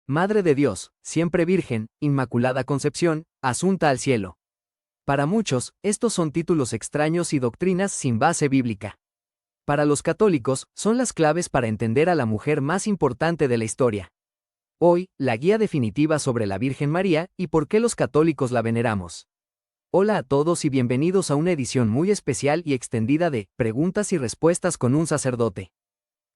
Madre de Dios, siempre Virgen, Inmaculada Concepción, Asunta al cielo. Para muchos, estos son títulos extraños y doctrinas sin base bíblica. Para los católicos, son las claves para entender a la mujer más importante de la historia. Hoy, la guía definitiva sobre la Virgen María y por qué los católicos la veneramos. Hola a todos y bienvenidos a una edición muy especial y extendida de Preguntas y Respuestas con un sacerdote.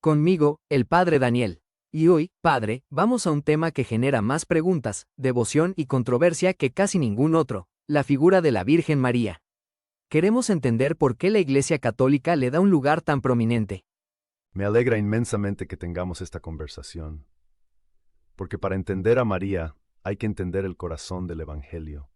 Conmigo, el Padre Daniel. Y hoy, Padre, vamos a un tema que genera más preguntas, devoción y controversia que casi ningún otro, la figura de la Virgen María. Queremos entender por qué la Iglesia Católica le da un lugar tan prominente. Me alegra inmensamente que tengamos esta conversación, porque para entender a María hay que entender el corazón del Evangelio.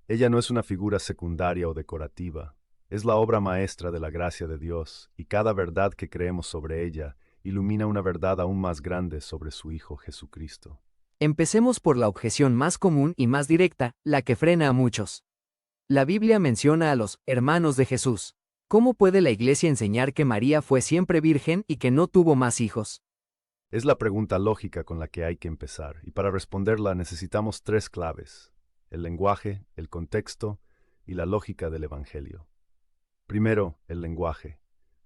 Ella no es una figura secundaria o decorativa, es la obra maestra de la gracia de Dios, y cada verdad que creemos sobre ella ilumina una verdad aún más grande sobre su Hijo Jesucristo. Empecemos por la objeción más común y más directa, la que frena a muchos. La Biblia menciona a los hermanos de Jesús. ¿Cómo puede la Iglesia enseñar que María fue siempre virgen y que no tuvo más hijos? Es la pregunta lógica con la que hay que empezar, y para responderla necesitamos tres claves: el lenguaje, el contexto y la lógica del Evangelio. Primero, el lenguaje.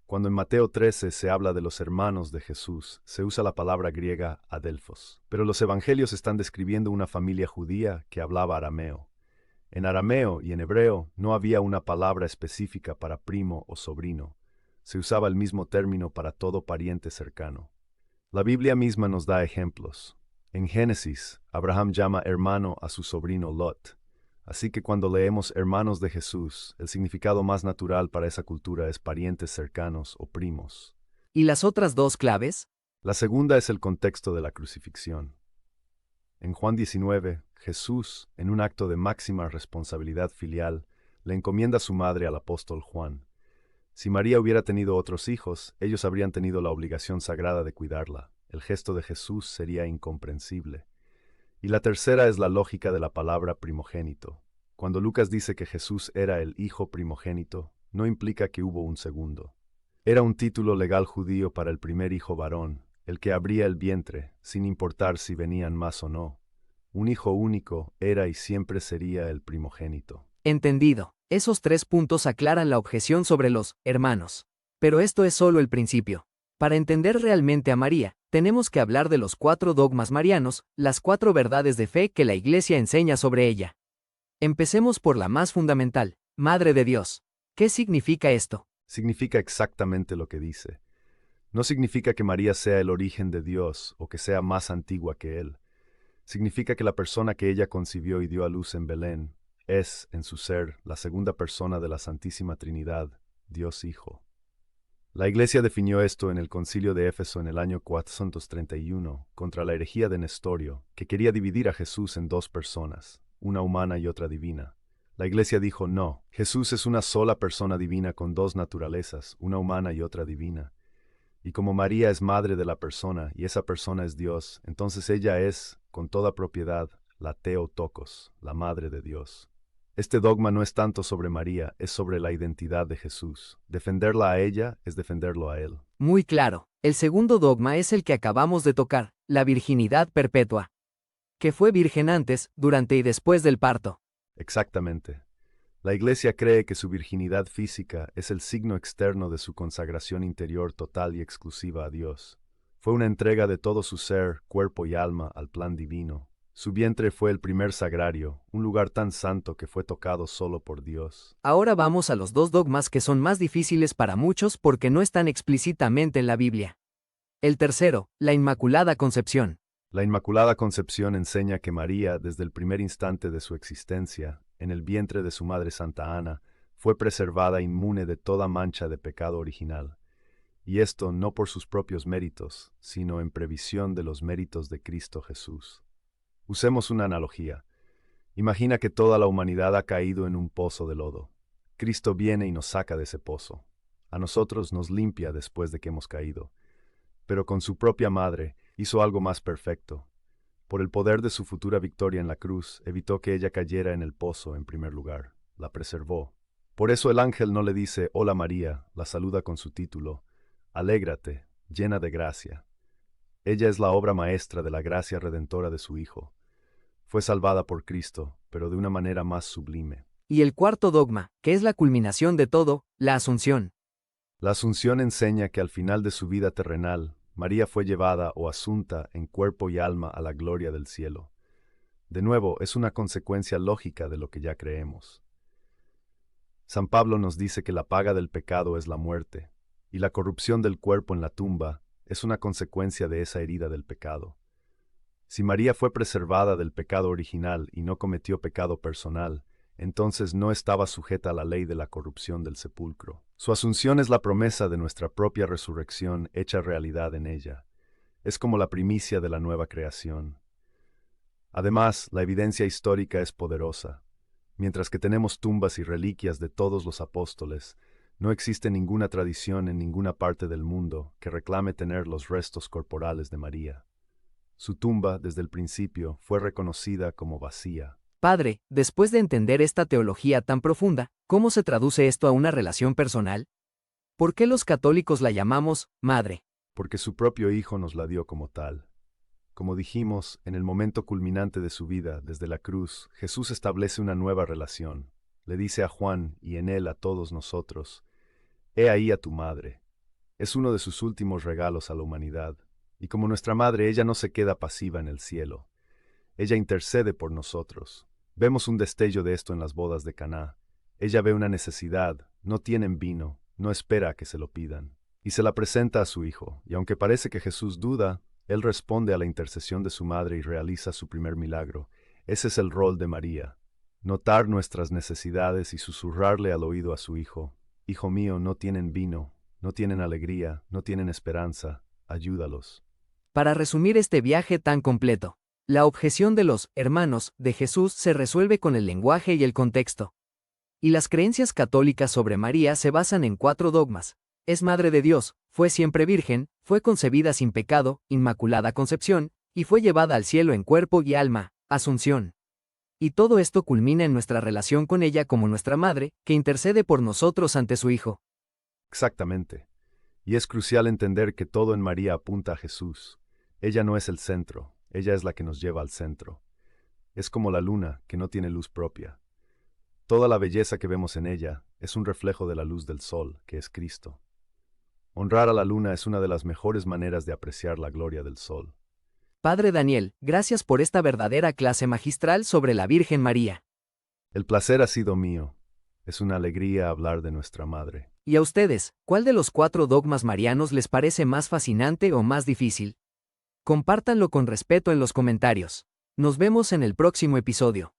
Cuando en Mateo 13 se habla de los hermanos de Jesús, se usa la palabra griega adelphos, pero los evangelios están describiendo una familia judía que hablaba arameo. En arameo y en hebreo no había una palabra específica para primo o sobrino. Se usaba el mismo término para todo pariente cercano. La Biblia misma nos da ejemplos. En Génesis, Abraham llama hermano a su sobrino Lot. Así que cuando leemos hermanos de Jesús, el significado más natural para esa cultura es parientes cercanos o primos. ¿Y las otras dos claves? La segunda es el contexto de la crucifixión. En Juan 19, Jesús, en un acto de máxima responsabilidad filial, le encomienda a su madre al apóstol Juan. Si María hubiera tenido otros hijos, ellos habrían tenido la obligación sagrada de cuidarla. El gesto de Jesús sería incomprensible. Y la tercera es la lógica de la palabra primogénito. Cuando Lucas dice que Jesús era el hijo primogénito, no implica que hubo un segundo. Era un título legal judío para el primer hijo varón, el que abría el vientre, sin importar si venían más o no. Un hijo único era y siempre sería el primogénito. Entendido. Esos 3 puntos aclaran la objeción sobre los hermanos. Pero esto es solo el principio. Para entender realmente a María, tenemos que hablar de los 4 dogmas marianos, las 4 verdades de fe que la Iglesia enseña sobre ella. Empecemos por la más fundamental, Madre de Dios. ¿Qué significa esto? Significa exactamente lo que dice. No significa que María sea el origen de Dios o que sea más antigua que Él. Significa que la persona que ella concibió y dio a luz en Belén es, en su ser, la segunda persona de la Santísima Trinidad, Dios Hijo. La Iglesia definió esto en el Concilio de Éfeso en el año 431 contra la herejía de Nestorio, que quería dividir a Jesús en 2 personas, una humana y otra divina. La Iglesia dijo no, Jesús es una sola persona divina con 2 naturalezas, una humana y otra divina. Y como María es madre de la persona y esa persona es Dios, entonces ella es, con toda propiedad, la Theotokos, la Madre de Dios. Este dogma no es tanto sobre María, es sobre la identidad de Jesús. Defenderla a ella es defenderlo a Él. Muy claro. El segundo dogma es el que acabamos de tocar, la virginidad perpetua. Que fue virgen antes, durante y después del parto. Exactamente. La Iglesia cree que su virginidad física es el signo externo de su consagración interior total y exclusiva a Dios. Fue una entrega de todo su ser, cuerpo y alma al plan divino. Su vientre fue el primer sagrario, un lugar tan santo que fue tocado solo por Dios. Ahora vamos a los 2 dogmas que son más difíciles para muchos porque no están explícitamente en la Biblia. El tercero, la Inmaculada Concepción. La Inmaculada Concepción enseña que María, desde el primer instante de su existencia, en el vientre de su madre Santa Ana, fue preservada inmune de toda mancha de pecado original. Y esto no por sus propios méritos, sino en previsión de los méritos de Cristo Jesús. Usemos una analogía. Imagina que toda la humanidad ha caído en un pozo de lodo. Cristo viene y nos saca de ese pozo. A nosotros nos limpia después de que hemos caído. Pero con su propia madre hizo algo más perfecto. Por el poder de su futura victoria en la cruz, evitó que ella cayera en el pozo en primer lugar. La preservó. Por eso el ángel no le dice «Hola María», la saluda con su título «Alégrate, llena de gracia». Ella es la obra maestra de la gracia redentora de su Hijo. Fue salvada por Cristo, pero de una manera más sublime. Y el cuarto dogma, que es la culminación de todo, la Asunción. La Asunción enseña que al final de su vida terrenal, María fue llevada o asunta en cuerpo y alma a la gloria del cielo. De nuevo, es una consecuencia lógica de lo que ya creemos. San Pablo nos dice que la paga del pecado es la muerte, y la corrupción del cuerpo en la tumba es una consecuencia de esa herida del pecado. Si María fue preservada del pecado original y no cometió pecado personal, entonces no estaba sujeta a la ley de la corrupción del sepulcro. Su asunción es la promesa de nuestra propia resurrección hecha realidad en ella. Es como la primicia de la nueva creación. Además, la evidencia histórica es poderosa. Mientras que tenemos tumbas y reliquias de todos los apóstoles, no existe ninguna tradición en ninguna parte del mundo que reclame tener los restos corporales de María. Su tumba, desde el principio, fue reconocida como vacía. Padre, después de entender esta teología tan profunda, ¿cómo se traduce esto a una relación personal? ¿Por qué los católicos la llamamos madre? Porque su propio Hijo nos la dio como tal. Como dijimos, en el momento culminante de su vida, desde la cruz, Jesús establece una nueva relación. Le dice a Juan, y en él a todos nosotros, «He ahí a tu madre». Es uno de sus últimos regalos a la humanidad. Y como nuestra madre, ella no se queda pasiva en el cielo. Ella intercede por nosotros. Vemos un destello de esto en las bodas de Caná. Ella ve una necesidad, no tienen vino, no espera a que se lo pidan. Y se la presenta a su hijo, y aunque parece que Jesús duda, él responde a la intercesión de su madre y realiza su primer milagro. Ese es el rol de María. Notar nuestras necesidades y susurrarle al oído a su hijo, «Hijo mío, no tienen vino, no tienen alegría, no tienen esperanza, ayúdalos». Para resumir este viaje tan completo, la objeción de los hermanos de Jesús se resuelve con el lenguaje y el contexto. Y las creencias católicas sobre María se basan en 4 dogmas. Es Madre de Dios, fue siempre virgen, fue concebida sin pecado, Inmaculada Concepción, y fue llevada al cielo en cuerpo y alma, Asunción. Y todo esto culmina en nuestra relación con ella como nuestra Madre, que intercede por nosotros ante su Hijo. Exactamente. Y es crucial entender que todo en María apunta a Jesús. Ella no es el centro, ella es la que nos lleva al centro. Es como la luna, que no tiene luz propia. Toda la belleza que vemos en ella es un reflejo de la luz del sol, que es Cristo. Honrar a la luna es una de las mejores maneras de apreciar la gloria del sol. Padre Daniel, gracias por esta verdadera clase magistral sobre la Virgen María. El placer ha sido mío. Es una alegría hablar de nuestra Madre. Y a ustedes, ¿cuál de los 4 dogmas marianos les parece más fascinante o más difícil? Compártanlo con respeto en los comentarios. Nos vemos en el próximo episodio.